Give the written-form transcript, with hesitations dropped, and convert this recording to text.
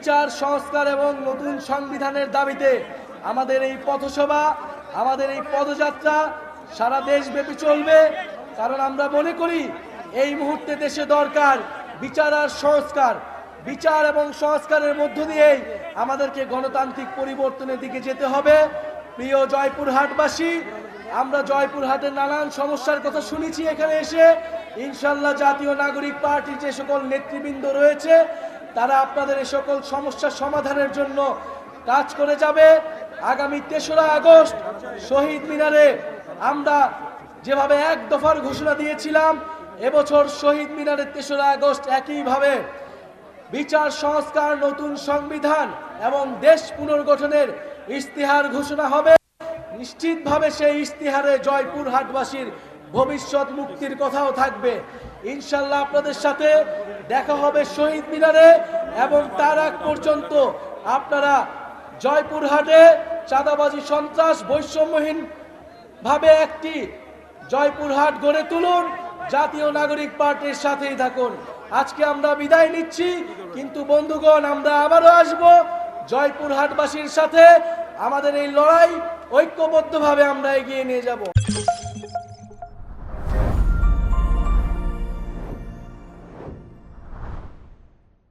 বিচার সংস্কার এবং নতুন সংবিধানের দাবিতে আমাদের এই পথসভা, আমাদের এই পদযাত্রা সারা দেশব্যাপী চলবে। কারণ আমরা মনে করি এই মুহূর্তে দেশে দরকার বিচার আর সংস্কার। বিচার এবং সংস্কারের মধ্য দিয়েই আমাদেরকে গণতান্ত্রিক পরিবর্তনের দিকে যেতে হবে। প্রিয় জয়পুরহাটবাসী, আমরা জয়পুরহাটের নানান সমস্যার কথা শুনেছি এখানে এসে। ইনশাল্লাহ জাতীয় নাগরিক পার্টির যে সকল নেতৃবৃন্দ রয়েছে তারা আপনাদের এই সকল সমস্যার সমাধানের জন্য কাজ করে যাবে। আগামী ৩রা আগস্ট শহীদ মিনারে আমরা যেভাবে এক দফার ঘোষণা দিয়েছিলাম, এবছর শহীদ মিনারের ৩রা আগস্ট একইভাবে বিচার সংস্কার, নতুন সংবিধান এবং দেশ পুনর্গঠনের ইস্তিহার ঘোষণা হবে। নিশ্চিতভাবে সেই ইস্তিহারে জয়পুরহাটবাসীর ভবিষ্যৎ মুক্তির কথাও থাকবে। ইনশাল্লাহ আপনাদের সাথে দেখা হবে শহীদ মিনারে, এবং তার আগ পর্যন্ত আপনারা জয়পুরহাটে চাঁদাবাজি, সন্ত্রাস, বৈষম্যহীন ভাবে একটি জয়পুরহাট গড়ে তুলুন। জাতীয় নাগরিক পার্টির সাথেই থাকুন। আজকে আমরা বিদায় নিচ্ছি, কিন্তু বন্ধুগণ, আমরা আবারও আসবো জয়পুরহাটবাসীর সাথে। আমাদের এই লড়াই ঐক্যবদ্ধভাবে আমরা এগিয়ে নিয়ে যাব।